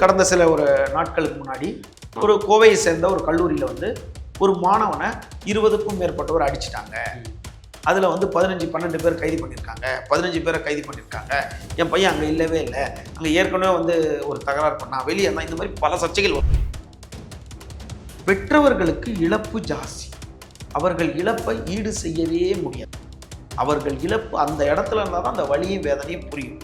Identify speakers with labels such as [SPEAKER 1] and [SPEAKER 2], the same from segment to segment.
[SPEAKER 1] கடந்த சில நாட்களுக்கு முன்னாடி கோவையை சேர்ந்த ஒரு கல்லூரியில் ஒரு மாணவனை 20க்கும் மேற்பட்டவர் அடிச்சிட்டாங்க. அதில் 15-12 பேர் கைது பண்ணியிருக்காங்க. 15 பேரை கைது பண்ணியிருக்காங்க. என் பையன் அங்கே இல்லவே இல்லை, அங்கே ஏற்கனவே ஒரு தகராறு பண்ணான், வெளியே இருந்தால், இந்த மாதிரி பல சர்ச்சைகள் வரும். பெற்றவர்களுக்கு இழப்பு ஜாஸ்தி. அவர்கள் இழப்பை ஈடு செய்யவே முடியாது. அவர்கள் இழப்பு அந்த இடத்துல இருந்தால் தான் அந்த வலியும் வேதனையும் புரியும்.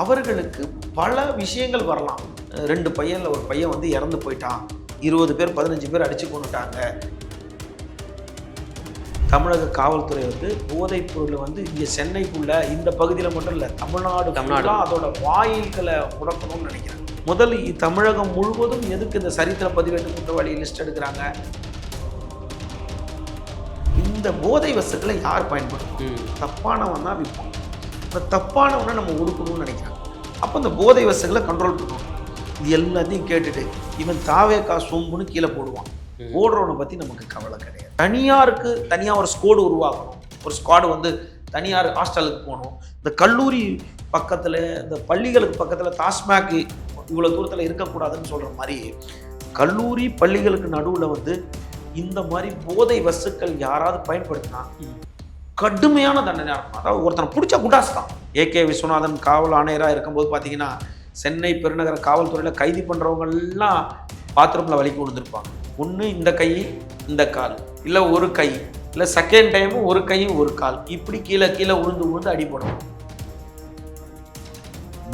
[SPEAKER 1] அவர்களுக்கு பல விஷயங்கள் வரலாம். 2 பையனில் ஒரு பையன் இறந்து போயிட்டான், 20 பேர் 15 பேர் அடித்து கொண்டுட்டாங்க. தமிழக காவல்துறை போதைப் பொருள் இங்கே சென்னைக்குள்ள இந்த பகுதியில் மட்டும் இல்லை, தமிழ்நாடு அதோட வாயில்களை முடக்கணும்னு நினைக்கிறேன். முதல் தமிழகம் முழுவதும் எதுக்கு இந்த சரித்திர பதிவேட்டு குற்றவாளி லிஸ்ட் எடுக்கிறாங்க? இந்த போதை வஸ்துக்களை யார் பயன்படுத்தும்? தப்பானவன் தான் விற்பான். இந்த தப்பானவனை நம்ம ஒடுக்கணும்னு நினைக்கிறாங்க. அப்போ இந்த போதை வஸ்துக்களை கண்ட்ரோல் பண்ணணும். இது எல்லாத்தையும் கேட்டுட்டு இவன் தாவேக்கா சொம்புன்னு கீழே போடுவான். போடுறவனை பற்றி நமக்கு கவலை கிடையாது. தனியாருக்கு தனியாக ஒரு ஸ்குவாடு உருவாக்கணும். ஒரு ஸ்குவாடு தனியார் ஹாஸ்டலுக்கு போகணும். இந்த கல்லூரி பக்கத்தில், இந்த பள்ளிகளுக்கு பக்கத்தில் டாஸ்மாக் இவ்வளோ தூரத்தில் இருக்கக்கூடாதுன்னு சொல்கிற மாதிரி, கல்லூரி பள்ளிகளுக்கு நடுவில் இந்த மாதிரி போதை வஸ்துக்கள் யாராவது பயன்படுத்தினா கடுமையான தண்டனை இருக்கும். அதாவது ஒருத்தனை பிடிச்சா குட்டாஸ்தான். ஏகே விஸ்வநாதன் காவல் ஆணையராக இருக்கும்போது பார்த்தீங்கன்னா, சென்னை பெருநகர காவல்துறையில் கைது பண்ணுறவங்கெல்லாம் பாத்ரூமில் வலிக்கு விழுந்திருப்பாங்க. ஒன்று இந்த கை இந்த கால், இல்லை ஒரு கை, இல்லை செகண்ட் டைமும் ஒரு கையும் ஒரு கால், இப்படி கீழே விழுந்து அடிபடும்.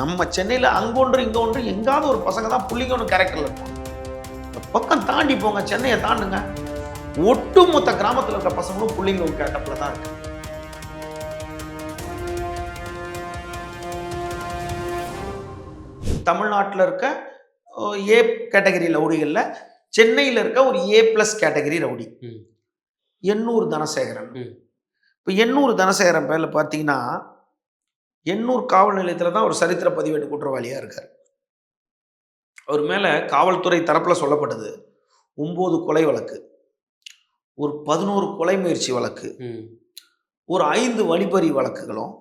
[SPEAKER 1] நம்ம சென்னையில் அங்கொன்று இங்கே ஒன்று எங்காவது ஒரு பசங்க தான் புள்ளிங்க ஒன்று கேரக்டரில் இருக்கும். இந்த பக்கம் தாண்டி போங்க, சென்னையை தாண்டுங்க, ஒட்டுமொத்த கிராமத்தில் இருக்கிற பசங்களும் புள்ளிங்க ஒரு கேட்டப்பில் தான் இருக்கு. தமிழ்நாட்டில் இருக்க ஏ கேட்டகரி ரவுடிகளில் சென்னையில் இருக்க ஒரு A+ category rowdy Ennore Dhanasekaran. இப்போ எண்ணூர் தனசேகரன் பேரில் பார்த்தீங்கன்னா, எண்ணூர் காவல் நிலையத்தில் தான் ஒரு சரித்திர பதிவேட்டு குற்றவாளியாக இருக்கார். அவர் மேலே காவல்துறை தரப்பில் சொல்லப்பட்டது 9 கொலை வழக்கு, ஒரு 11 கொலை முயற்சி வழக்கு, ஒரு 5 வழிப்பறி வழக்குகளும்,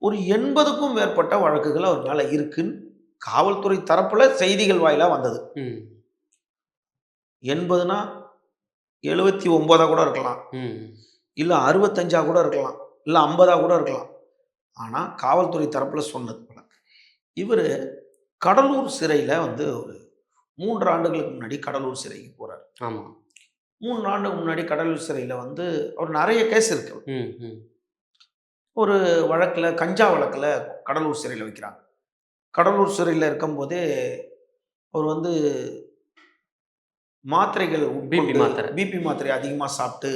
[SPEAKER 1] ஒரு 80க்கும் மேற்பட்ட வழக்குகள் அவர் மேலே இருக்குன்னு காவல்துறை தரப்பில் செய்திகள் வாயிலாக வந்தது. 80னா 79 கூட இருக்கலாம், இல்லை 65 கூட இருக்கலாம், இல்லை 50 கூட இருக்கலாம். ஆனால் காவல்துறை தரப்பில் சொன்னது போல இவர் கடலூர் சிறையில் ஒரு 3 ஆண்டுகளுக்கு முன்னாடி கடலூர் சிறைக்கு போகிறார்.
[SPEAKER 2] ஆமாம்,
[SPEAKER 1] 3 ஆண்டுக்கு முன்னாடி கடலூர் சிறையில் அவர் நிறைய கேஸ் இருக்கு. ஒரு வழக்கில், கஞ்சா வழக்கில் கடலூர் சிறையில் வைக்கிறாங்க. கடலூர் சிறையில் இருக்கும்போதே அவர் மாத்திரைகள், பிபி மாத்திரை அதிகமாக சாப்பிட்டு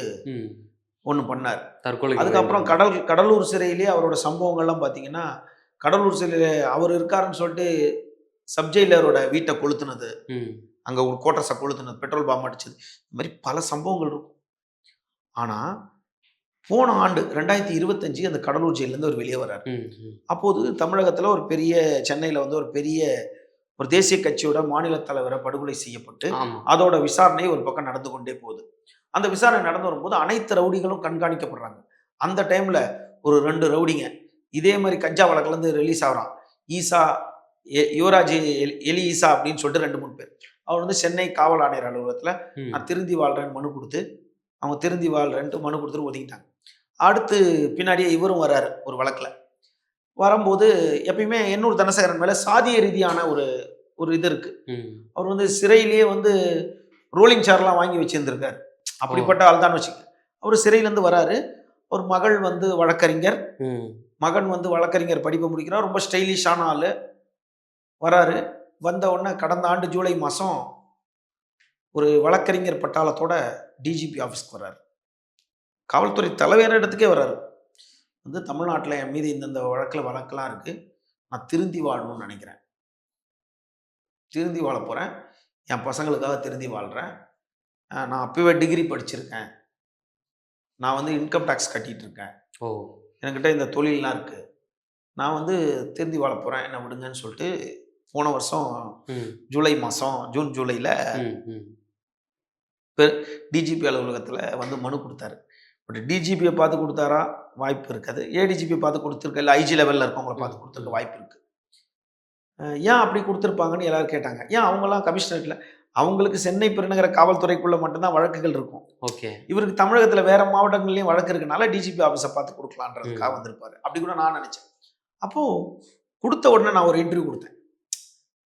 [SPEAKER 1] ஒன்று பண்ணார், தற்கொலை. அதுக்கப்புறம் கடலூர் சிறையிலே அவரோட சம்பவங்கள்லாம் பார்த்தீங்கன்னா, கடலூர் சிறையில் அவர் இருக்காருன்னு சொல்லிட்டு சப்ஜெயிலரோட வீட்டை கொளுத்துனது, அங்கே ஒரு கோட்டர்ஸை கொளுத்துனது, பெட்ரோல் பாம்பு அடிச்சது, இந்த மாதிரி பல சம்பவங்கள் இருக்கும். ஆனால் போன ஆண்டு 2025 அந்த கடலூர் ஜெயிலேருந்து அவர் வெளியே வர்றார். அப்போது தமிழகத்தில் ஒரு பெரிய, சென்னையில் ஒரு பெரிய ஒரு தேசிய கட்சியோட மாநில தலைவரை படுகொலை செய்யப்பட்டு அதோட விசாரணை ஒரு பக்கம் நடந்து கொண்டே போகுது. அந்த விசாரணை நடந்து வரும்போது அனைத்து ரவுடிகளும் கண்காணிக்கப்படுறாங்க. அந்த டைமில் ஒரு 2 ரவுடிங்க இதே மாதிரி கஞ்சா வழக்குலேருந்து ரிலீஸ் ஆகிறான். ஈசா, யுவராஜ், எலி ஈசா அப்படின்னு சொல்லிட்டு 2-3 பேர். அவர் சென்னை காவல் ஆணையர் அலுவலகத்தில் நான் திருந்தி வாழ்றேன்னு மனு கொடுத்து, அவங்க திருந்தி வாழ்றேன்ட்டு மனு கொடுத்துட்டு ஒதுக்கிட்டாங்க. அடுத்து பின்னாடியே இவரும் வர்றாரு ஒரு வழக்கில். வரும்போது எப்பயுமே எண்ணூர் தனசேகரன் மேலே சாதிய ரீதியான ஒரு இது இருக்கு. அவர் சிறையிலேயே ரோலிங் சேர்லாம் வாங்கி வச்சிருந்திருக்காரு. அப்படிப்பட்ட ஆள் தான் வச்சுக்க. அவர் சிறையிலேருந்து வராரு. ஒரு மகள் வழக்கறிஞர், மகன் வழக்கறிஞர் படிப்பை முடிக்கிறார். ரொம்ப ஸ்டைலிஷான ஆள் வராரு. வந்த உடனே கடந்த ஆண்டு ஜூலை மாதம் ஒரு வழக்கறிஞர் பட்டாளத்தோட டிஜிபி ஆஃபீஸ்க்கு வர்றாரு. காவல்துறை தலைவர் இடத்துக்கே வர்றாரு. தமிழ்நாட்டில் என் மீது இந்தந்த வழக்கெல்லாம் இருக்குது, நான் திருந்தி வாழணும்னு நினைக்கிறேன், திருந்தி வாழ போகிறேன், என் பசங்களுக்காக திருந்தி வாழ்கிறேன், நான் அப்பவே டிகிரி படிச்சிருக்கேன், நான் இன்கம் டேக்ஸ் கட்டிகிட்டு இருக்கேன், என்கிட்ட இந்த தொழிலெலாம் இருக்குது, நான் திருந்தி வாழ போகிறேன், என்ன விடுங்கன்னு சொல்லிட்டு போன வருஷம் ஜூலை மாதம், ஜூன் ஜூலையில் டிஜிபி அலுவலகத்தில் மனு கொடுத்தாரு. பட் டிஜிபியை பார்த்து கொடுத்தாரா? வாய்ப்பு இருக்காது. ஏடிஜிபியை பார்த்து கொடுத்துருக்க, இல்லை ஐஜி லெவலில் இருக்கவங்களை பார்த்து கொடுத்துருக்க வாய்ப்பு இருக்குது. ஏன் அப்படி கொடுத்துருப்பாங்கன்னு எல்லாரும் கேட்டாங்க. ஏன் அவங்கலாம் கமிஷனரேட்ல அவங்களுக்கு சென்னை பெருநகர காவல்துறைக்குள்ள மட்டும்தான் வழக்குகள் இருக்கும்.
[SPEAKER 2] ஓகே.
[SPEAKER 1] இவருக்கு தமிழகத்துல வேற மாவட்டங்கள்லயும் வழக்கு இருக்கனால டிஜிபி ஆஃபீஸை பார்த்து கொடுக்கலான்றதுக்காக வந்திருப்பாரு. அப்படி கூட நான் நினைச்சேன். அப்போ கொடுத்த உடனே நான் ஒரு இன்டர்வியூ கொடுத்தேன்.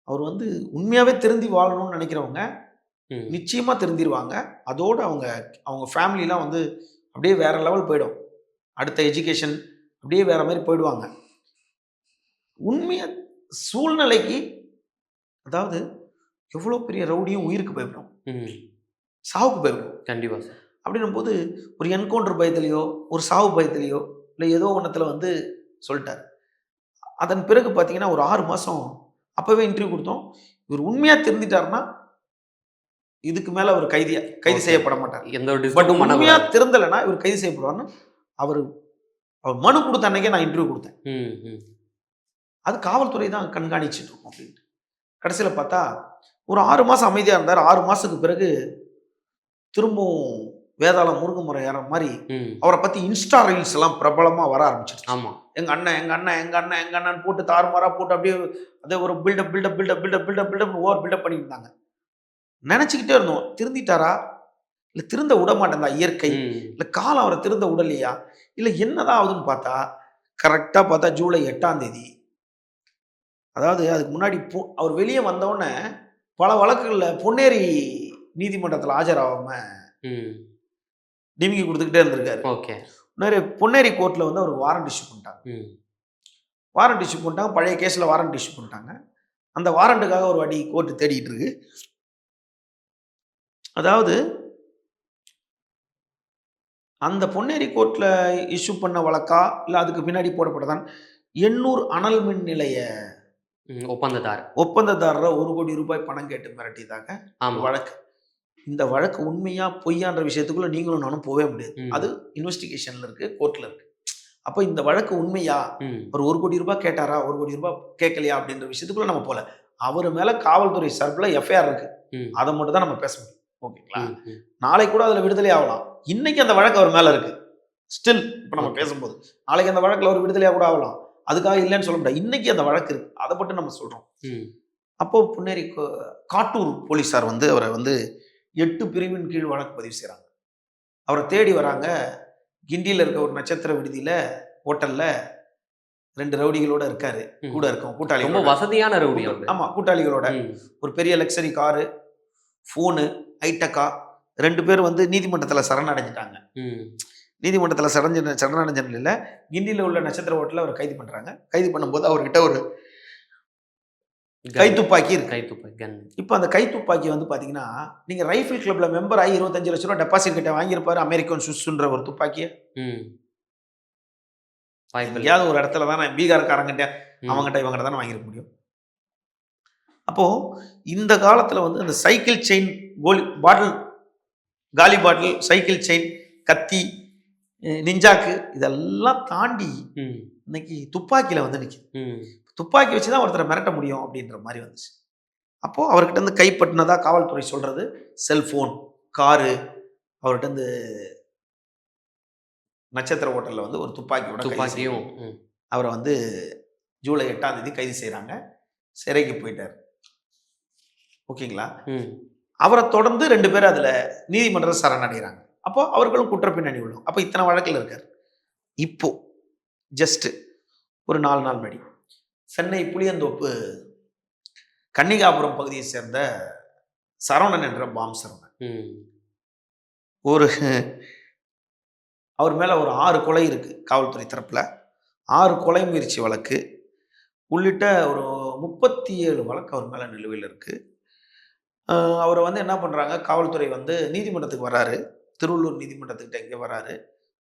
[SPEAKER 1] அவர் வந்து உண்மையாவே திருந்தி வாழணும்னு நினைக்கிறவங்க நிச்சயமா திருந்திருவாங்க. அதோட அவங்க அவங்க ஃபேமிலிலாம் வந்து அப்படியே வேற லெவல் போயிடும். அடுத்த எஜுகேஷன் அப்படியே வேற மாதிரி போயிடுவாங்க. உண்மையா சூழ்நிலைக்கு, அதாவது எவ்வளோ பெரிய ரவுடியும் உயிருக்கு பயப்படும், சாவுக்கு பயப்படும்.
[SPEAKER 2] கண்டிப்பா சார். அப்படின்னும் போது
[SPEAKER 1] ஒரு என்கவுண்டர் பயத்திலையோ ஒரு சாவு பயத்திலையோ இல்லை ஏதோ ஒன்றத்தில் வந்து சொல்லிட்டார். அதன் பிறகு பார்த்தீங்கன்னா ஒரு 6 மாதம் அப்போவே இன்டர்வியூ கொடுத்தோம். இவர் உண்மையாக திருந்திட்டாருன்னா இதுக்கு மேலே அவர் கைது செய்யப்பட மாட்டார்.
[SPEAKER 2] எந்த ஒரு
[SPEAKER 1] பட் உண்மையாக திருந்தலைன்னா இவர் கைது செய்யப்படுவார்னு அவர் மனு கொடுத்த அன்னைக்கே நான் இன்டர்வியூ கொடுத்தேன். அது காவல்துறை தான் கண்காணிச்சுட்டு இருக்கும் அப்படின்ட்டு. கடைசியில் பார்த்தா ஒரு 6 மாதம் அமைதியாக இருந்தார். 6 மாதத்துக்கு பிறகு திரும்பவும் வேதாளம் முருங்கமுறை ஏற மாதிரி அவரை பற்றி இன்ஸ்டா ரீல்ஸ் எல்லாம் பிரபலமாக வர ஆரம்பிச்சிருச்சு.
[SPEAKER 2] ஆமாம்,
[SPEAKER 1] எங்கள் அண்ணன் எங்கள் அண்ணன் எங்கள் அண்ணன் எங்கள் அண்ணன் போட்டு தாறுமாறாக போட்டு அப்படியே அதே ஒரு build up build up build up build up build up build up over build up பண்ணியிருந்தாங்க. நினச்சிக்கிட்டே இருந்தோம், திருந்திட்டாரா இல்லை திருந்த விட மாட்டேந்தா இயற்கை, இல்லை காலம் அவரை திருந்த விடலையா, இல்லை என்னதான் ஆகுதுன்னு பார்த்தா கரெக்டாக பார்த்தா ஜூலை 8ஆம் தேதி, அதாவது அதுக்கு முன்னாடி அவர் வெளியே வந்தோடனே பல வழக்குகளில் பொன்னேரி நீதிமன்றத்தில் ஆஜராகாமல் டிமிக்கி கொடுத்துக்கிட்டே இருந்திருக்காரு.
[SPEAKER 2] ஓகே.
[SPEAKER 1] பொன்னேரி கோர்ட்டில் வந்து அவர் வாரண்ட் இஷ்யூ பண்ணிட்டாங்க. வாரண்ட் இஷ்யூ பண்ணிட்டாங்க. பழைய கேஸில் வாரண்ட் இஷ்யூ பண்ணிட்டாங்க. அந்த வாரண்ட்டுக்காக ஒரு வாட்டி கோர்ட்டு தேடிட்டு இருக்கு. அதாவது அந்த பொன்னேரி கோர்ட்டில் இஷ்யூ பண்ண வழக்கா இல்லை அதுக்கு பின்னாடி போடப்பட்டதான் எண்ணூர் அனல் மின் நிலைய ஒப்பந்ததாரரை 1 கோடி ரூபாய் பணம் கேட்டு மிரட்டியதாக வழக்கு. இந்த வழக்கு உண்மையா பொய்யான்ற விஷயத்துக்குள்ள நீங்களும் நானும் போவே முடியாது. அது இன்வெஸ்டிகேஷன்ல இருக்கு, கோர்ட்ல இருக்கு. அப்போ இந்த வழக்கு உண்மையா, ஒரு 1 கோடி ரூபாய் கேட்டாரா, 1 கோடி ரூபாய் கேட்கலையா அப்படின்ற விஷயத்துக்குள்ள நம்ம போல. அவர் மேல காவல்துறை சார்பில் எஃப்ஐஆர் இருக்கு. அதை மட்டும் தான் நம்ம பேச முடியும். ஓகேங்களா? நாளைக்கு கூட அதுல விடுதலை ஆகலாம். இன்னைக்கு அந்த வழக்கு அவர் மேல இருக்கு. ஸ்டில் இப்போ நம்ம பேசும்போது நாளைக்கு அந்த வழக்குல ஒரு விடுதலையா கூட ஆகலாம். அதுக்காக இல்லைன்னு சொல்ல முடியாது. இன்னைக்கு அந்த வழக்கு இருக்கு. அதை மட்டும் நம்ம சொல்றோம். அப்போ பொன்னேரி காட்டூர் போலீஸார் வந்து அவரை வந்து 8 பிரிவின் கீழ் வழக்கு பதிவு செய்கிறாங்க. அவரை தேடி வராங்க. கிண்டியில் இருக்க ஒரு நட்சத்திர விடுதியில் ஹோட்டலில் 2 ரவுடிகளோட இருக்காரு. கூட இருக்கும் கூட்டாளி,
[SPEAKER 2] ரொம்ப வசதியான ரவுடி.
[SPEAKER 1] ஆமாம், கூட்டாளிகளோட ஒரு பெரிய லக்ஸரி காரு, ஃபோனு, ஹைடெக்கா. 2 பேர் வந்து நீதிமன்றத்தில் சரணடைஞ்சிட்டாங்க. நீதிமன்றத்தில் சரணடைஞ்ச நிலையில் கிண்டியில் உள்ள நட்சத்திர ஹோட்டலில் அவர் கைது பண்ணுறாங்க. கைது பண்ணும்போது அவர்கிட்ட ஒரு கைத்துப்பாக்கி இருக்கு. இப்போ அந்த கைத்துப்பாக்கி வந்து பார்த்தீங்கன்னா, நீங்கள் ரைஃபிள் கிளப்ல மெம்பர் ஆகி 25 லட்ச ரூபா டெபாசிட் கிட்ட வாங்கியிருப்பாரு. அமெரிக்கன் சுஸ்ன்ற ஒரு துப்பாக்கியை எங்கேயாவது ஒரு இடத்துல தான் பீகார்காரங்கிட்ட அவங்ககிட்ட இவங்ககிட்ட தானே வாங்கியிருக்க முடியும். அப்போ இந்த காலத்தில் வந்து அந்த சைக்கிள் செயின், காலி பாட்டில், சைக்கிள் செயின், கத்தி, நிஞ்சாக்கு இதெல்லாம் தாண்டி இன்னைக்கு துப்பாக்கியில வந்து நிற்கிது. துப்பாக்கி வச்சு தான் ஒருத்தரை மிரட்ட முடியும் அப்படின்ற மாதிரி வந்துச்சு. அப்போது அவர்கிட்ட இருந்து கைப்பற்றினதாக காவல்துறை சொல்கிறது செல்ஃபோன், காரு, அவர்கிட்ட இருந்து நட்சத்திர ஹோட்டலில் வந்து ஒரு துப்பாக்கியும் அவரை வந்து ஜூலை 8ஆம் தேதி கைது செய்கிறாங்க. சிறைக்கு போயிட்டார். ஓகேங்களா? அவரை தொடர்ந்து 2 பேர் அதில் நீதிமன்றத்தில் சரணடைகிறாங்க. அப்போ அவர்களும் குற்றப்பின்னணி உள்ளோம். அப்போ இத்தனை வழக்கில் இருக்கார். இப்போ ஜஸ்ட்டு ஒரு 4 நாள் முன்னாடி சென்னை புளியந்தோப்பு கன்னிகாபுரம் பகுதியை சேர்ந்த சரவணன் என்ற பாம் சரவணன், ஒரு அவர் மேலே ஒரு 6 கொலை இருக்கு காவல்துறை தரப்பில். 6 கொலை முயற்சி வழக்கு உள்ளிட்ட ஒரு 37 வழக்கு அவர் மேலே நிலுவையில் இருக்கு. அவரை வந்து என்ன பண்ணுறாங்க, காவல்துறை வந்து நீதிமன்றத்துக்கு வராரு. திருவள்ளூர் நீதிமன்றத்துக்கிட்ட இங்கே வராரு.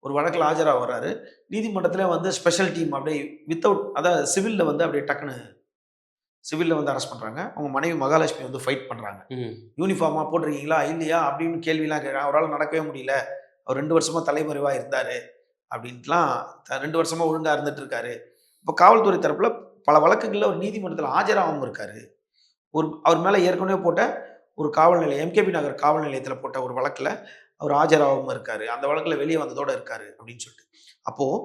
[SPEAKER 1] ஒரு வழக்கில் ஆஜராக வர்றாரு. நீதிமன்றத்தில் வந்து ஸ்பெஷல் டீம் அப்படியே வித்தவுட், அதாவது சிவிலில் வந்து அப்படியே டக்குன்னு சிவிலில் வந்து அரெஸ்ட் பண்ணுறாங்க. அவங்க மனைவி மகாலட்சுமி வந்து ஃபைட் பண்ணுறாங்க. யூனிஃபார்மாக போட்டிருக்கீங்களா இல்லையா அப்படின்னு கேள்விலாம் கேட்குறாங்க. அவரால் நடக்கவே முடியல. அவர் 2 வருஷமாக தலைமறைவாக இருந்தார் அப்படின்ட்டுலாம் 2 வருஷமாக ஒழுங்காக இருந்துட்டு இருக்காரு. இப்போ காவல்துறை தரப்பில் பல வழக்குகளில் ஒரு நீதிமன்றத்தில் ஆஜராகவும் இருக்காரு. அவர் மேலே ஏற்கனவே போட்ட ஒரு காவல் நிலையம், எம்கேபி நகர் காவல் நிலையத்தில் போட்ட ஒரு வழக்கில் அவர் ஆஜராகவும் இருக்காரு. அந்த வழக்கில் வெளியே வந்ததோடு இருக்காரு அப்படின்னு சொல்லிட்டு. அப்போது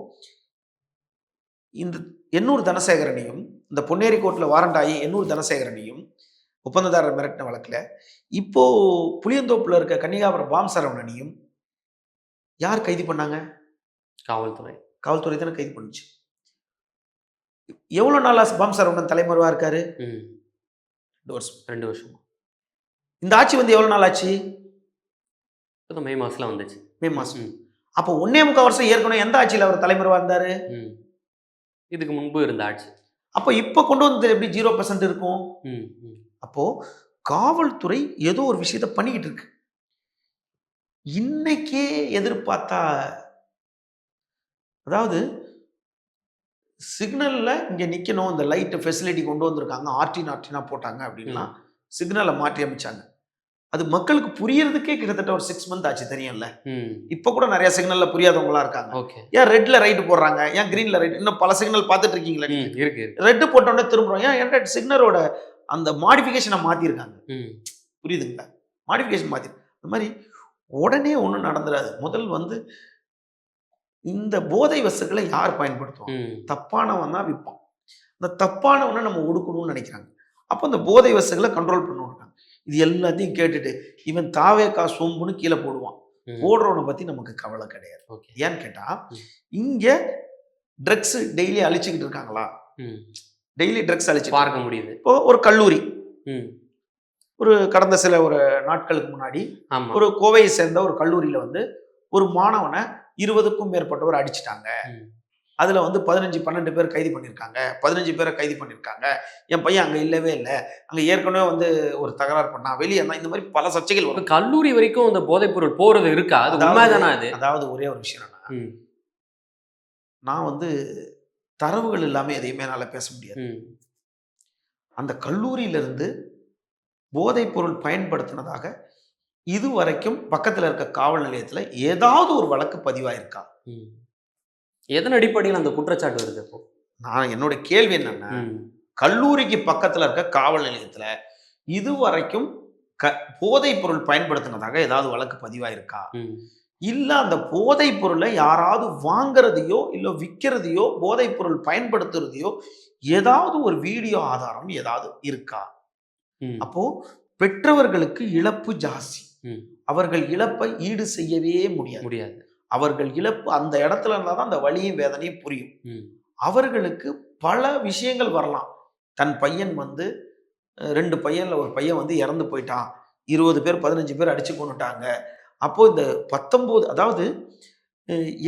[SPEAKER 1] இந்த எண்ணூர் தனசேகரனையும், இந்த பொன்னேரி கோர்ட்டில் வாரண்ட் ஆகி எண்ணூர் தனசேகரனையும் ஒப்பந்ததாரர் மிரட்டின வழக்கில் இப்போ புளியந்தோப்புல இருக்க கன்னிகாபுரம் பாம் சரவணனையும் யார் கைது பண்ணாங்க?
[SPEAKER 2] காவல்துறை.
[SPEAKER 1] காவல்துறை தானே கைது பண்ணுச்சு. எவ்வளவு நாளா பாம் சரவணன் தலைமறைவா இருக்காரு? 2 வருஷம்.
[SPEAKER 2] 2 வருஷம்.
[SPEAKER 1] இந்த ஆட்சி வந்து எவ்வளவு நாள் ஆச்சு?
[SPEAKER 2] மே மாசத்துல வந்துச்சு.
[SPEAKER 1] மே மாசம். அப்போ 1.25 வருஷம் ஏற்கனவே எந்த ஆட்சியில் அவர் தலைமறைவா இருந்தாரு?
[SPEAKER 2] இதுக்கு முன்பு இருந்த ஆட்சி.
[SPEAKER 1] அப்போ இப்ப கொண்டு வந்தது எப்படி 0% இருக்கும்? அப்போ காவல்துறை ஏதோ ஒரு விஷயத்த பண்ணிக்கிட்டு இருக்கு. இன்னைக்கே எதிர்பார்த்தா, அதாவது சிக்னல்ல இங்க நிக்கணும், இந்த லைட் ஃபெசிலிட்டி கொண்டு வந்திருக்காங்க, ஆர்டினா போட்டாங்க அப்படின்னா சிக்னலை மாற்றி அமைச்சாங்க. அது மக்களுக்கு புரியறதுக்கே கிட்டத்தட்ட ஒரு 6 மந்த் ஆச்சு, தெரியும்ல. இப்ப கூட நிறைய சிக்னல்ல புரியாதவங்களா இருக்காங்க. ஏன் ரெட்ல ரைட் போடுறாங்க, ஏன் கிரீன்ல ரைட்? இன்னும் பல சிக்னல் பார்த்துட்டு இருக்கீங்களா?
[SPEAKER 2] இருக்கு.
[SPEAKER 1] ரெட் போட்ட உடனே திரும்புறோம். ஏன் சிக்னலோட அந்த மாடிஃபிகேஷனை மாத்திருக்காங்க. புரியுதுங்களா? மாடிஃபிகேஷன் மாத்தி இந்த மாதிரி உடனே ஒன்றும் நடந்துடாது. முதல் வந்து இந்த போதை வஸ்துக்களை யார் பயன்படுத்துவான்? தப்பானவன் தான் விற்பான். இந்த தப்பானவனை நம்ம ஒடுக்கணும்னு நினைக்கிறாங்க. அப்போ இந்த போதை வஸ்துக்களை கண்ட்ரோல் பண்ணணும். இது எல்லாத்தையும் கேட்டுட்டு இவன் தாவேக்கா சொம்புன்னு கீழே போடுவான். போடுறவனை பத்தி நமக்கு கவலை கிடையாது. ஏன்னு கேட்டா, இங்க ட்ரக்ஸ் டெய்லி அழிச்சுக்கிட்டு இருக்காங்களா? டெய்லி ட்ரக்ஸ் அழிச்சு
[SPEAKER 2] பார்க்க முடியுது.
[SPEAKER 1] இப்போ ஒரு கல்லூரி, ஒரு கடந்த சில ஒரு நாட்களுக்கு முன்னாடி ஒரு கோவையை சேர்ந்த ஒரு கல்லூரியில வந்து ஒரு மாணவனை 20க்கும் மேற்பட்டவர் அடிச்சிட்டாங்க. அதுல வந்து 15-12 பேர் கைது பண்ணியிருக்காங்க. 15 பேரை கைது பண்ணியிருக்காங்க. என் பையன் அங்க இல்லவே இல்லை, அங்க ஏற்கனவே வந்து ஒரு தகராறு பண்ணா, வெளியே இருந்தா, இந்த மாதிரி பல சர்ச்சைகள் வரும்.
[SPEAKER 2] கல்லூரி வரைக்கும் அந்த போதைப் பொருள் போறது இருக்கா? அது உண்மைதானா? அது
[SPEAKER 1] அதாவது ஒரே ஒரு விஷயம், நான் வந்து தரவுகள் இல்லாம எதையுமே என்னால பேச முடியாது. அந்த கல்லூரியிலிருந்து போதைப் பொருள் பயன்படுத்தினதாக இதுவரைக்கும் பக்கத்துல இருக்க காவல் நிலையத்துல ஏதாவது ஒரு வழக்கு பதிவாயிருக்கா?
[SPEAKER 2] எதன் அடிப்படையில் அந்த குற்றச்சாட்டு வருது? இப்போ
[SPEAKER 1] நான் என்னோட கேள்வி என்னன்னா, கல்லூரிக்கு பக்கத்துல இருக்க காவல் நிலையத்துல இதுவரைக்கும் போதைப் பொருள் பயன்படுத்தினதாக ஏதாவது வழக்கு பதிவாயிருக்கா? இல்ல அந்த போதைப் பொருளை யாராவது வாங்குறதையோ இல்ல விற்கிறதையோ போதைப் பொருள் பயன்படுத்துறதையோ ஏதாவது ஒரு வீடியோ ஆதாரம் ஏதாவது இருக்கா? அப்போ பெற்றவர்களுக்கு இழப்பு ஜாஸ்தி. அவர்கள் இழப்பை ஈடு செய்யவே முடியாது. அவர்கள் இழப்பு அந்த இடத்துல இருந்தால் தான் அந்த வலியும் வேதனையும் புரியும். அவர்களுக்கு பல விஷயங்கள் வரலாம். தன் பையன் வந்து 2 பையன்ல ஒரு பையன் வந்து இறந்து போயிட்டான், 20 பேர் 15 பேர் அடிச்சு கொண்டுட்டாங்க. அப்போ இந்த 19, அதாவது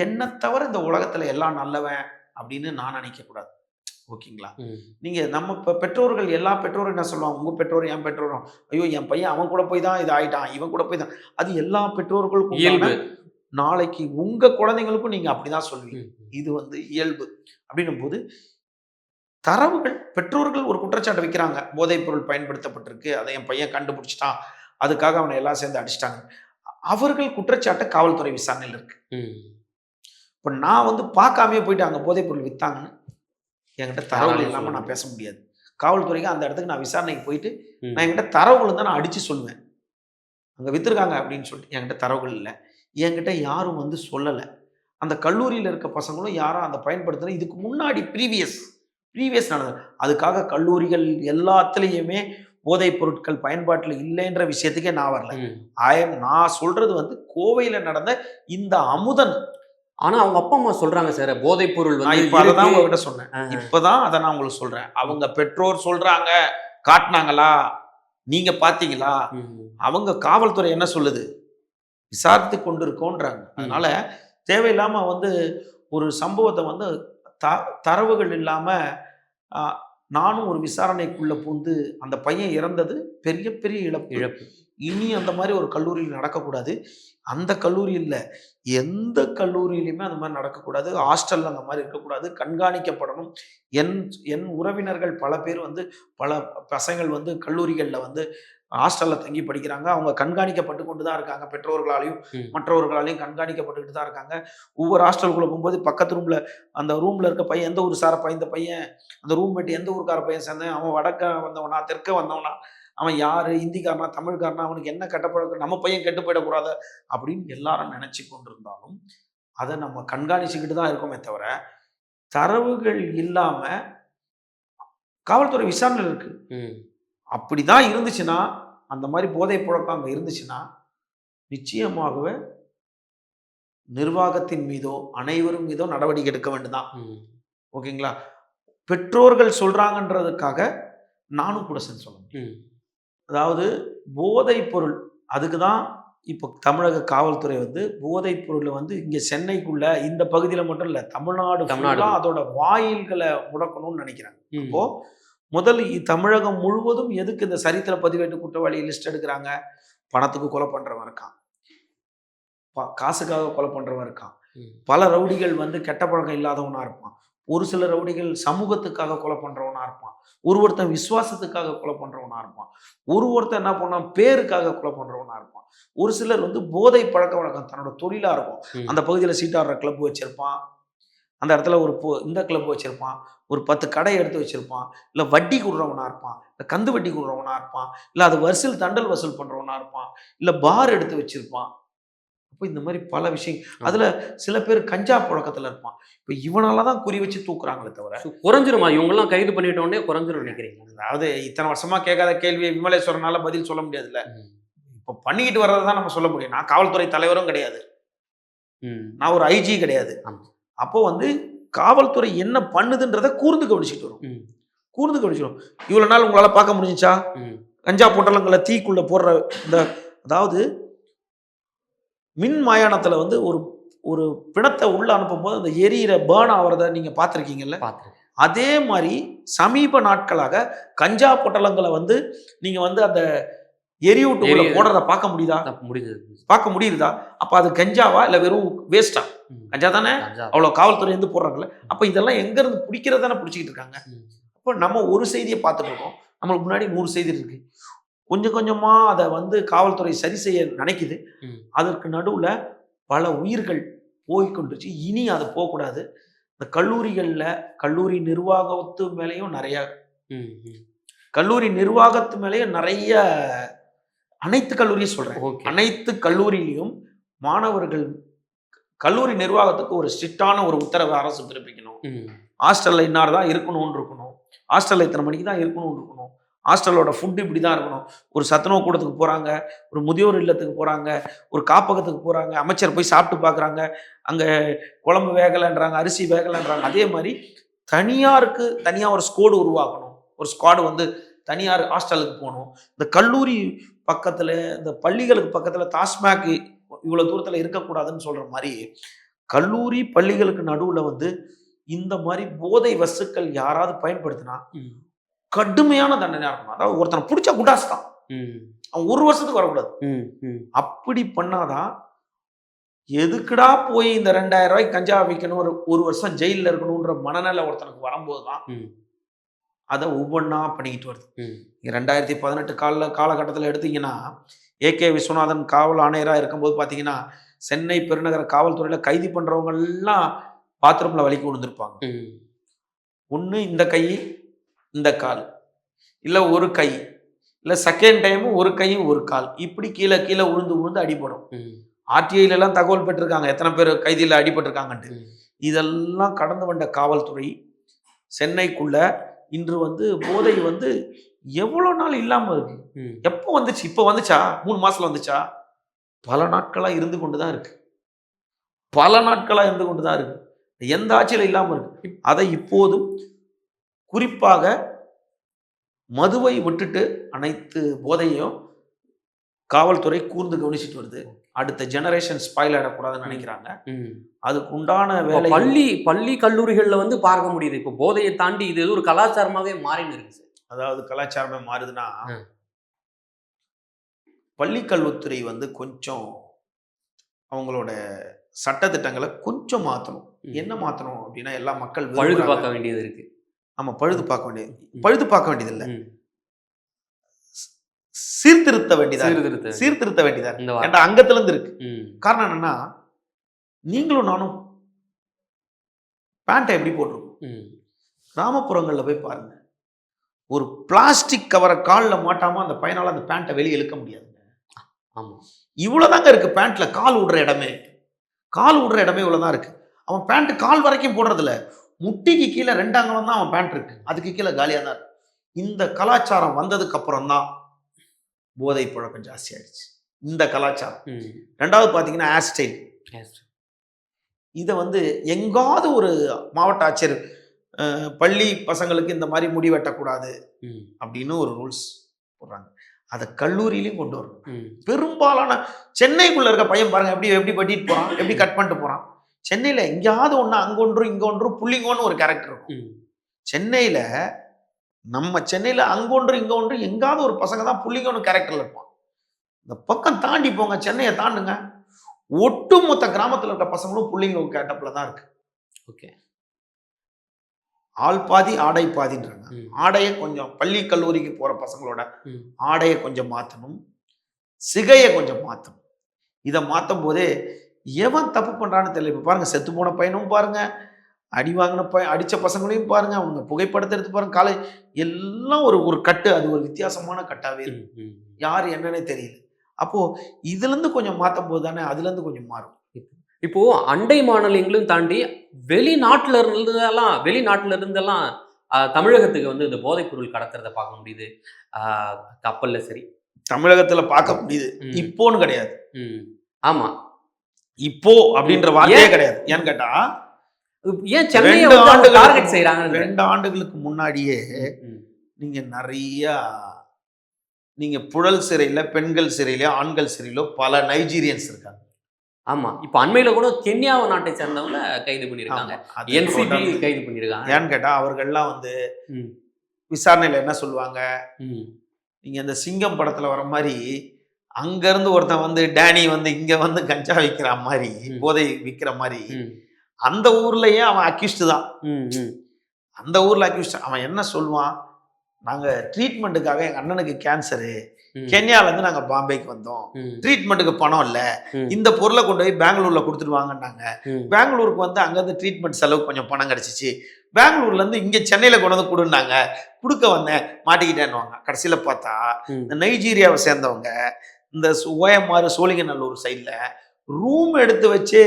[SPEAKER 1] என்னை தவிர இந்த உலகத்துல எல்லாம் நல்லவன் அப்படின்னு நான் நினைக்க கூடாது. ஓகேங்களா? நீங்க நம்ம பெற்றோர்கள், எல்லா பெற்றோரும் என்ன சொல்லுவாங்க, உங்க பெற்றோரும் என் பெற்றோரும், ஐயோ என் பையன் அவன் கூட போய் தான் இது ஆயிட்டான், இவன் கூட போய் தான், அது எல்லா பெற்றோர்களுக்கும் நாளைக்கு உங்க குழந்தைங்களுக்கும் நீங்க அப்படிதான் சொல்வீங்க. இது வந்து இயல்பு. அப்படின்னும் போது தரவுகள், பெற்றோர்கள் ஒரு குற்றச்சாட்டு வைக்கிறாங்க, போதைப் பொருள் பயன்படுத்தப்பட்டிருக்கு, அதை என் பையன் கண்டுபிடிச்சிட்டான், அதுக்காக அவனை எல்லாம் சேர்ந்து அடிச்சிட்டாங்க. அவர்கள் குற்றச்சாட்டு காவல்துறை விசாரணையில் இருக்கு. இப்ப நான் வந்து பார்க்காமயே போயிட்டு அங்க போதைப் பொருள் வித்தாங்கன்னு என்கிட்ட தரவுகள் இல்லாம நான் பேச முடியாது. காவல்துறைக்கு அந்த இடத்துக்கு நான் விசாரணைக்கு போயிட்டு நான் என்கிட்ட தரவுகள் தான் நான் அடிச்சு சொல்லுவேன், அங்க வித்துருக்காங்க அப்படின்னு சொல்லிட்டு. என்கிட்ட தரவுகள் இல்லை, என்கிட்ட யாரும் வந்து சொல்லலை. அந்த கல்லூரியில் இருக்க பசங்களும் யாரும் அந்த பயன்படுத்தின இதுக்கு முன்னாடி ப்ரீவியஸ் நடந்தது. அதுக்காக கல்லூரிகள் எல்லாத்துலேயுமே போதைப் பொருட்கள் பயன்பாட்டில் இல்லைன்ற விஷயத்துக்கே நான் வரல. நான் சொல்றது வந்து கோவையில் நடந்த இந்த அமுதன்.
[SPEAKER 2] ஆனா அவங்க அப்பா அம்மா சொல்றாங்க சார், போதைப் பொருள்
[SPEAKER 1] நான் இப்ப அதை தான் உங்ககிட்ட சொன்னேன். இப்பதான் அதை நான் உங்களுக்கு சொல்றேன். அவங்க பெற்றோர் சொல்றாங்க, காட்டினாங்களா, நீங்க பாத்தீங்களா? அவங்க காவல்துறை என்ன சொல்லுது, விசாரித்து கொண்டிருக்கோன்றாங்க. அதனால தேவையில்லாம வந்து ஒரு சம்பவத்தை வந்து தரவுகள் இல்லாம நானும் ஒரு விசாரணைக்குள்ள பூந்து அந்த பையன் இறந்தது பெரிய பெரிய இழப்பு. இனி அந்த மாதிரி ஒரு கல்லூரியில் நடக்கக்கூடாது. அந்த கல்லூரி இல்லை, எந்த கல்லூரியிலுமே அந்த மாதிரி நடக்கக்கூடாது. ஹாஸ்டல்ல அந்த மாதிரி இருக்கக்கூடாது, கண்காணிக்கப்படணும். என் உறவினர்கள் பல பேர் வந்து, பல பசங்கள் வந்து கல்லூரிகளில் வந்து ஹாஸ்டல்ல தங்கி படிக்கிறாங்க. அவங்க கண்காணிக்கப்பட்டு கொண்டு தான் இருக்காங்க, பெற்றோர்களாலையும் மற்றவர்களாலையும் கண்காணிக்கப்பட்டுக்கிட்டு தான் இருக்காங்க. ஒவ்வொரு ஹாஸ்டலுக்குள்ள போகும்போது பக்கத்து ரூம்ல, அந்த ரூம்ல இருக்க பையன் எந்த ஊர் சாரப்பா, இந்த பையன் அந்த ரூம்மேட் எந்த ஊருக்கார பையன் சேர்ந்தேன், அவன் வடக்க வந்தவனா தெற்க வந்தவனா, அவன் யாரு, இந்திக்காரனா தமிழ்காரனா, அவனுக்கு என்ன கெட்டப்பழக்கம், நம்ம பையன் கெட்டு போயிடக்கூடாது அப்படின்னு எல்லாரும் நினைச்சு கொண்டிருந்தாலும் அதை நம்ம கண்காணிச்சுக்கிட்டு தான் இருக்கோமே தவிர தரவுகள் இல்லாம காவல்துறை விசாரணை இருக்கு. அப்படிதான் இருந்துச்சுன்னா, அந்த மாதிரி போதை புழக்கம் அங்க இருந்துச்சுன்னா, நிச்சயமாகவே நிர்வாகத்தின் மீதோ அனைவரும் மீதோ நடவடிக்கை எடுக்க வேண்டும்தான். ஓகேங்களா? பெற்றோர்கள் சொல்றாங்கன்றதுக்காக நானும் கூட சேர்ந்து சொல்ல முடியும். அதாவது போதை பொருள், அதுக்கு தான் இப்போ தமிழக காவல்துறை வந்து போதைப் பொருளை வந்து இங்க சென்னைக்குள்ள இந்த பகுதியில் மட்டும் இல்லை, தமிழ்நாடு அதோட வாயில்களை முடக்கணும்னு நினைக்கிறாங்க. இப்போ முதல் தமிழகம் முழுவதும் எதுக்கு இந்த சரித்திர பதிவேட்டு குற்றவாளி லிஸ்ட் எடுக்கிறாங்க? பணத்துக்கு கொலை பண்றவன் இருக்கான், காசுக்காக கொலை பண்றவன் இருக்கான், பல ரவுடிகள் வந்து கெட்ட பழக்கம் இல்லாதவனா இருப்பான், ஒரு சில ரவுடிகள் சமூகத்துக்காக கொலை பண்றவனா இருப்பான், ஒருத்தன் விசுவாசத்துக்காக கொலை பண்றவனா இருப்பான், ஒருத்தன் என்ன பண்ணான் பேருக்காக கொலை பண்றவனா இருப்பான், ஒரு சிலர் வந்து போதை பழக்க வழக்கம் தன்னோட தொழிலா இருக்கும். அந்த பகுதியில் சீட்டாடுற கிளப் வச்சிருப்பான், அந்த இடத்துல ஒரு இந்த கிளப் வச்சிருப்பான், ஒரு 10 கடை எடுத்து வச்சிருப்பான், இல்லை வட்டி கொடுறவனா இருப்பான், இல்லை கந்து வட்டி கொடுறவனா இருப்பான், இல்லை அது வசூல் தண்டல் வசூல் பண்றவனா இருப்பான், இல்லை பார் எடுத்து வச்சிருப்பான். அப்போ இந்த மாதிரி பல விஷயம், அதுல சில பேர் கஞ்சா புழக்கத்துல இருப்பான். இப்போ இவனால தான் குறி வச்சு தூக்குறாங்களே தவிர
[SPEAKER 2] குறைஞ்சிருமா? இவங்கெல்லாம் கைது பண்ணிட்டோடனே குறைஞ்சிரும் நினைக்கிறீங்க?
[SPEAKER 1] அதாவது இத்தனை வருஷமா கேட்காத கேள்வியை விமலேஸ்வரனால பதில் சொல்ல முடியாதுல்ல. இப்போ பண்ணிக்கிட்டு வர்றதை தான் நம்ம சொல்ல முடியும். நான் காவல்துறை தலைவரும் கிடையாது, நான் ஒரு ஐஜி கிடையாது. அப்போ வந்து காவல்துறை என்ன பண்ணுதுன்றதை கூர்ந்து கவனிச்சுட்டு வரும். கூர்ந்து கவனிச்சிடும். இவ்வளவு நாள் உங்களால பார்க்க முடிஞ்சுச்சா கஞ்சா பொட்டலங்களை தீக்குள்ள போடுற இந்த, அதாவது மின் மயானத்துல வந்து ஒரு பிணத்தை உள்ள அனுப்பும் போது அந்த எரியிற பேர்ன் ஆகிறத நீங்க பார்த்துருக்கீங்கல்ல? அதே மாதிரி சமீப நாட்களாக கஞ்சா பொட்டலங்களை வந்து நீங்க வந்து அந்த எரியூட்டுக்குள்ள போடுறத பார்க்க முடியுதா? பார்க்க முடியுதா? அப்ப அது கஞ்சாவா இல்ல வெறும் வேஸ்டா? கஞ்சா தானே. அவ்வளவு காவல்துறை வந்து போடுறாங்கல்ல. அப்ப இதெல்லாம் எங்க இருந்து பிடிக்கிறதானே பிடிச்சிக்கிட்டு இருக்காங்க. அப்ப நம்ம ஒரு செய்தியை பார்த்துட்டு இருக்கோம், நம்மளுக்கு முன்னாடி 100 செய்தி இருக்கு. கொஞ்சம் கொஞ்சமா அதை வந்து காவல்துறை சரி செய்ய நினைக்குது. அதற்கு நடுவுல பல உயிர்கள் போய்கொண்டுச்சு. இனி அது போகக்கூடாது. இந்த கல்லூரிகள்ல கல்லூரி நிர்வாகத்து மேலேயும் நிறைய அனைத்து கல்லூரியும் சொல்றேன், அனைத்து கல்லூரியிலையும் மாணவர்கள் கல்லூரி நிர்வாகத்துக்கு ஒரு ஸ்ட்ரிக்டான ஒரு உத்தரவு அரசு பிறப்பிக்கணும். ஹாஸ்டல்ல இன்னார்தான் இருக்கணும், ஹாஸ்டல்ல இத்தனை மணிக்கு தான் இருக்கணும், ஹாஸ்டலோட ஃபுட்டு இப்படி தான் இருக்கணும். ஒரு சத்துணவு கூடத்துக்கு போகிறாங்க, ஒரு முதியோர் இல்லத்துக்கு போகிறாங்க, ஒரு காப்பகத்துக்கு போகிறாங்க, அமைச்சர் போய் சாப்பிட்டு பார்க்குறாங்க, அங்கே குழம்பு வேகலைன்றாங்க, அரிசி வேகலைன்றாங்க. அதே மாதிரி தனியாருக்கு தனியாக ஒரு உருவாக்கணும். ஒரு ஸ்குவாடு வந்து தனியார் ஹாஸ்டலுக்கு போகணும். இந்த கல்லூரி பக்கத்தில், இந்த பள்ளிகளுக்கு பக்கத்தில் டாஸ்மாக் இவ்வளோ தூரத்தில் இருக்கக்கூடாதுன்னு சொல்கிற மாதிரி கல்லூரி பள்ளிகளுக்கு நடுவில் வந்து இந்த மாதிரி போதை வஸ்துக்கள் யாராவது பயன்படுத்தினா கடுமையான தண்டனையா இருக்கணும். அதாவது ஒருத்தனை பிடிச்சா குடாஸ் தான், அவன் 1 வருஷத்துக்கு வரக்கூடாது. அப்படி பண்ணாதான் எதுக்குடா போய் இந்த 2000 ரூபாய்க்கு கஞ்சா விற்கணும், ஒரு வருஷம் ஜெயிலில் இருக்கணும்ன்ற மனநிலை ஒருத்தனுக்கு வரும்போது தான் அதை ஒவ்வொன்றா பண்ணிக்கிட்டு வருது. 2018 காலகட்டத்தில் எடுத்தீங்கன்னா, ஏகே விஸ்வநாதன் காவல் ஆணையராக இருக்கும்போது பார்த்தீங்கன்னா, சென்னை பெருநகர காவல்துறையில் கைது பண்ணுறவங்கெல்லாம் பாத்ரூமில் வலிக்கு விழுந்திருப்பாங்க. ஒன்று இந்த கை இந்த கால், இல்லை ஒரு கை, இல்லை செகண்ட் டைமும் ஒரு கையும் ஒரு கால், இப்படி கீழே கீழே உழுந்து அடிபடும். ஆர்டிஐலாம் தகவல் பெற்றிருக்காங்க எத்தனை பேர் கைதியில் அடிபட்டிருக்காங்கன்ட்டு. இதெல்லாம் கடந்து வந்த காவல்துறை சென்னைக்குள்ள இன்று வந்து போதை வந்து எவ்வளோ நாள் இல்லாமல் இருக்கு. எப்போ வந்துச்சு? இப்போ வந்துச்சா? 3 மாசத்துல வந்துச்சா? பல நாட்களாக இருந்து கொண்டு தான் இருக்கு. எந்த ஆட்சியில் இல்லாமல் இருக்கு. அதை இப்போதும் குறிப்பாக மதுவை விட்டுட்டு அனைத்து போதையும் காவல்துறை கூர்ந்து கவனிச்சுட்டு வருது. அடுத்த ஜெனரேஷன் ஸ்பாயில் ஆடக்கூடாதுன்னு நினைக்கிறாங்க. அதுக்கு உண்டான வேலை
[SPEAKER 2] பள்ளி கல்லூரிகள்ல வந்து பார்க்க முடியுது. இப்போ போதையை தாண்டி இது ஒரு கலாச்சாரமாவே மாறின்னு இருக்கு.
[SPEAKER 1] அதாவது கலாச்சாரமே மாறுதுன்னா, பள்ளி கல்வித்துறை வந்து கொஞ்சம் அவங்களோட சட்டத்திட்டங்களை கொஞ்சம் மாற்றணும். என்ன மாற்றணும் அப்படின்னா, எல்லா மக்கள்
[SPEAKER 2] பழுது பார்க்க வேண்டியது இருக்கு.
[SPEAKER 1] ஆமா, பழுது பார்க்க வேண்டியது இல்லை, சீர்திருத்த வேண்டியதா என்ற அங்கத்துல இருந்து இருக்கு. காரணம் என்னன்னா, நீங்களும் நானும் பேண்ட்டை எப்படி போட்டிருக்கோம்? கிராமப்புறங்கள்ல போய் பாருங்க, ஒரு பிளாஸ்டிக் கவரை காலில் மாட்டாம அந்த பையனால அந்த பேண்ட்டை வெளியே இழுக்க முடியாதுங்க.
[SPEAKER 2] ஆமா,
[SPEAKER 1] இவ்வளவுதாங்க இருக்கு பேண்ட்ல. கால் விடுற இடமே இவ்வளவுதான் இருக்கு. அவன் பேண்ட் கால் வரைக்கும் போடுறது இல்ல, முட்டிக்கு கீழே 2 அங்குலம் தான் அவன் பேண்ட் இருக்கு, அதுக்கு கீழே காலியாக தான் இருக்கு. இந்த கலாச்சாரம் வந்ததுக்கு அப்புறம் தான் போதை பழக்கம் ஜாஸ்தி ஆயிடுச்சு, இந்த கலாச்சாரம். ரெண்டாவது பார்த்தீங்கன்னா ஹேர் ஸ்டைல். இதை வந்து எங்காவது ஒரு மாவட்ட ஆட்சியர் பள்ளி பசங்களுக்கு இந்த மாதிரி முடி வெட்டக்கூடாது அப்படின்னு ஒரு ரூல்ஸ் போடுறாங்க. அதை கல்லூரியிலையும் கொண்டு வரணும். பெரும்பாலான சென்னைக்குள்ள இருக்க பையன் பாருங்க எப்படி எப்படி வெட்டிட்டு போறான், எப்படி கட் பண்ணிட்டு போறான். சென்னையில எங்கேயாவது ஒன்று அங்கொன்றும் இங்கொன்றும் புள்ளிங்கோன்னு ஒரு கேரக்டர் இருக்கும். சென்னையில நம்ம சென்னையில அங்கொன்று இங்க ஒன்று எங்காவது ஒரு பசங்க தான் புள்ளிங்கோன்னு கேரக்டர்ல இருப்பான். இந்த பக்கம் தாண்டி போங்க, சென்னையை தாண்டுங்க, ஒட்டுமொத்த கிராமத்தில் இருக்க பசங்களும் புள்ளிங்க கேட்டப்ல தான் இருக்கு. ஓகே, ஆள் பாதி ஆடை பாதின்றாங்க. ஆடையை கொஞ்சம் பள்ளி கல்லூரிக்கு போற பசங்களோட ஆடையை கொஞ்சம் மாற்றணும், சிகையை கொஞ்சம் மாற்றணும். இதை மாற்றும் போதே எவன் தப்பு பண்றான்னு தெரியல. இப்போ பாருங்க, செத்து போன பையனும் பாருங்க, அடி வாங்கின அடிச்ச பசங்களையும் பாருங்க, அவங்க புகைப்படத்தை எடுத்து பாருங்க, காலேஜ் எல்லாம் ஒரு ஒரு கட்டு, அது ஒரு வித்தியாசமான கட்டாவே இருக்கு. யார் என்னன்னே தெரியல. அப்போ இதுல இருந்து கொஞ்சம் மாற்றும் போது தானே அதுல இருந்து கொஞ்சம் மாறும்.
[SPEAKER 2] இப்போ அண்டை மாநிலங்களும் தாண்டி வெளிநாட்டுல இருந்தெல்லாம் தமிழகத்துக்கு வந்து இந்த போதைப் பொருள் கடத்துறதை பார்க்க முடியுது. கப்பல்ல சரி,
[SPEAKER 1] தமிழகத்துல பார்க்க முடியுது. இப்போன்னு கிடையாது.
[SPEAKER 2] ஆமா,
[SPEAKER 1] இப்போ அப்படின்ற வார்த்தையே கிடையாது. ஏன்னு கேட்டா,
[SPEAKER 2] ஏன் சென்னையை டார்கெட் செய்றாங்க?
[SPEAKER 1] 2 ஆண்டுகளுக்கு முன்னாடியே நீங்க நிறைய நீங்க புழல் சிறையில, பெண்கள் சிறையில, ஆண்கள் சிறையில பல நைஜீரியன்ஸ் இருக்காங்க.
[SPEAKER 2] ஆமா, இப்ப அண்மையில கூட கென்யா நாட்டை சேர்ந்தவங்க கைது பண்ணிருக்காங்க, NCB கைது பண்ணிருக்காங்க.
[SPEAKER 1] ஏன்னு கேட்டா, அவர்கள்லாம் வந்து விசாரணையில என்ன சொல்லுவாங்க, நீங்க இந்த சிங்கம் படத்துல வர மாதிரி அங்க இருந்து ஒருத்தன் வந்து டேனி வந்து இங்க வந்து கஞ்சா விற்கிற மாதிரி, போதை விற்கிற மாதிரி, அந்த ஊர்லயே அவன் அக்யூஸ்டு தான். அந்த ஊர்ல அக்யூஸ்ட். அவன் என்ன சொல்லுவான், நாங்க ட்ரீட்மெண்ட்டுக்காக எங்க அண்ணனுக்கு கேன்சரு, கென்யால இருந்து நாங்க பாம்பேக்கு வந்தோம், ட்ரீட்மெண்ட்டுக்கு பணம் இல்ல, இந்த பொருளை கொண்டு போய் பெங்களூர்ல கொடுத்துட்டு வாங்கன்னாங்க. பெங்களூருக்கு வந்து அங்கிருந்து ட்ரீட்மெண்ட் செலவு கொஞ்சம் பணம் கிடைச்சிச்சு, பெங்களூர்ல இருந்து இங்க சென்னையில கொண்டு வந்து கொடுன்னாங்க, கொடுக்க வந்தேன், மாட்டிக்கிட்டேன்னுவாங்க. கடைசியில பார்த்தா இந்த நைஜீரியாவை சேர்ந்தவங்க இந்த ஓஎம்ஆர் சோழிங்கநல்லூர் சைட்ல ரூம் எடுத்து வச்சு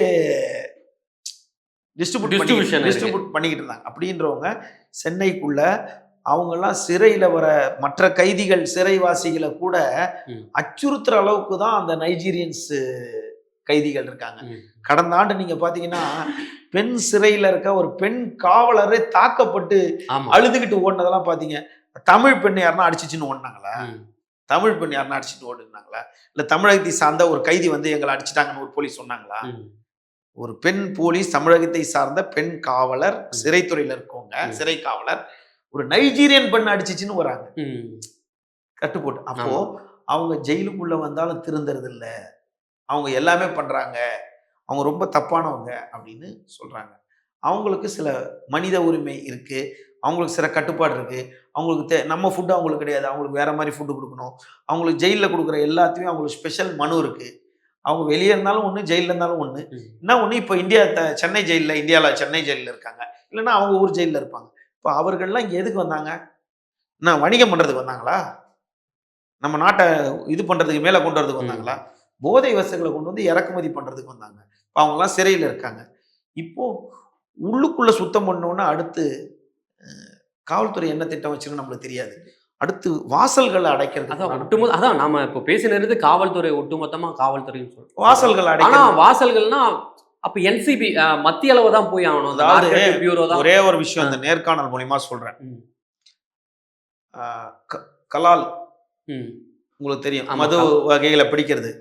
[SPEAKER 1] டிஸ்ட்ரிபியூட் பண்ணிக்கிட்டு இருந்தாங்க. அப்படின்றவங்க சென்னைக்குள்ள அவங்கெல்லாம் சிறையில் வர மற்ற கைதிகள், சிறைவாசிகளை கூட அச்சுறுத்துற அளவுக்கு தான் அந்த நைஜீரியன்ஸ் கைதிகள் இருக்காங்க. கடந்த ஆண்டு நீங்க பாத்தீங்கன்னா, பெண் சிறையில் இருக்க ஒரு பெண் காவலரை தாக்கப்பட்டு அழுதுகிட்டு ஓடினதெல்லாம் பாத்தீங்க. தமிழ் பெண் யாருன்னா அடிச்சிச்சுன்னு ஓடினாங்களா? தமிழ் பெண் யாருன்னா அடிச்சுட்டு ஓடுனாங்களா? இல்ல தமிழகத்தை சார்ந்த ஒரு கைதி வந்து எங்களை அடிச்சுட்டாங்கன்னு ஒரு போலீஸ் சொன்னாங்களா? ஒரு பெண் போலீஸ், தமிழகத்தை சார்ந்த பெண் காவலர், சிறைத்துறையில இருக்கவங்க, சிறை காவலர் ஒரு நைஜீரியன் பெண் அடிச்சிச்சுன்னு வராங்க கட்டுப்போட்டு. அப்போ அவங்க ஜெயிலுக்குள்ள வந்தாலும் திருந்துறது இல்லை, அவங்க எல்லாமே பண்றாங்க, அவங்க ரொம்ப தப்பானவங்க அப்படின்னு சொல்றாங்க. அவங்களுக்கு சில மனித உரிமை இருக்கு, அவங்களுக்கு சில கட்டுப்பாடு இருக்கு. அவங்களுக்கு நம்ம ஃபுட்டு அவங்களுக்கு கிடையாது, அவங்களுக்கு வேற மாதிரி ஃபுட்டு கொடுக்கணும். அவங்களுக்கு ஜெயிலில் கொடுக்குற எல்லாத்தையும் அவங்களுக்கு ஸ்பெஷல் மனு இருக்கு. அவங்க வெளியே இருந்தாலும் ஒன்று, ஜெயிலில் இருந்தாலும் ஒன்று. என்ன ஒன்று, இப்போ சென்னை ஜெயிலில், இந்தியாவில் சென்னை ஜெயிலில் இருக்காங்க, இல்லைன்னா அவங்க ஊர் ஜெயிலில் இருப்பாங்க. இப்போ அவர்கள்லாம் இங்கே எதுக்கு வந்தாங்க? நான் வணிகம் பண்ணுறதுக்கு வந்தாங்களா? நம்ம நாட்டை இது பண்ணுறதுக்கு மேலே கொண்டு வரதுக்கு வந்தாங்களா? போதை வசதிகளை கொண்டு வந்து இறக்குமதி பண்ணுறதுக்கு வந்தாங்க. இப்போ அவங்களாம் சிறையில் இருக்காங்க. இப்போது உள்ளுக்குள்ளே சுத்தம் பண்ணோன்னா அடுத்து காவல்துறை என்ன திட்டம் வச்சுன்னு நம்மளுக்கு தெரியாது. அடுத்து வாசல்களை அடைக்கிறது.
[SPEAKER 2] அதான் நாம இப்போ பேசினது காவல்துறை, ஒட்டுமொத்தமா காவல்துறைன்னு சொல்றோம்.
[SPEAKER 1] வாசல்கள் அடைக்க,
[SPEAKER 2] வாசல்கள்னா அப்ப NCB மத்திய அளவு தான் போய் ஆகணும்.
[SPEAKER 1] அதாவது ஒரே ஒரு விஷயம் இந்த நேர்காணல் மூலியமா சொல்றேன். கலால் உங்களுக்கு தெரியும், மது வகைகளை பிடிக்கிறது.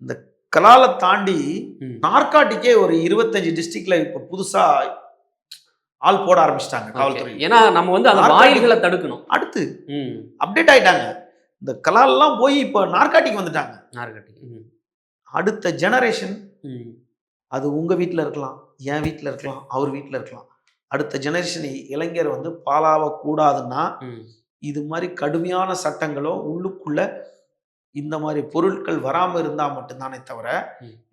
[SPEAKER 1] இந்த கலாலை தாண்டி நார்காட்டிக்கே ஒரு 25 டிஸ்ட்ரிக்ட்ல இப்ப புதுசா ஆள் போட ஆரம்பிச்சிட்டாங்க காவல்துறை.
[SPEAKER 2] ஏன்னா நம்ம வந்து அந்த வாயில்களை தடுக்கணும்.
[SPEAKER 1] அடுத்து அப்டேட் ஆயிட்டாங்க. இந்த கலால்லாம் போய் இப்ப நார்காட்டிக் வந்துட்டாங்க. அடுத்த ஜெனரேஷன் அது உங்க வீட்டில் இருக்கலாம், என் வீட்டில் இருக்கலாம், அவர் வீட்டில் இருக்கலாம். அடுத்த ஜெனரேஷன் இளைஞர் வந்து பாலாவக்கூடாதுன்னா இது மாதிரி கடுமையான சட்டங்களோ உள்ளுக்குள்ள இந்த மாதிரி பொருட்கள் வராமல் இருந்தால் மட்டும்தானே தவிர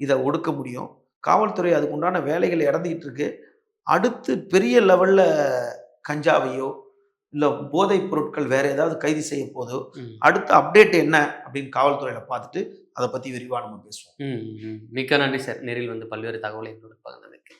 [SPEAKER 1] இதை ஒடுக்க முடியும். காவல்துறை அதுக்குண்டான வேலைகள் இறந்துகிட்டு இருக்கு. அடுத்து பெரிய லெவல்ல கஞ்சாவையோ இல்லை போதைப் பொருட்கள் வேற ஏதாவது கைது செய்ய போதோ அடுத்த அப்டேட் என்ன அப்படின்னு காவல்துறையில பார்த்துட்டு அதை பத்தி விரிவாக நம்ம பேசுவோம்.
[SPEAKER 2] மிக்க நன்றி சார். நேரில் வந்து பல்வேறு தகவலை எங்களோட பகிர்ந்தமைக்கு.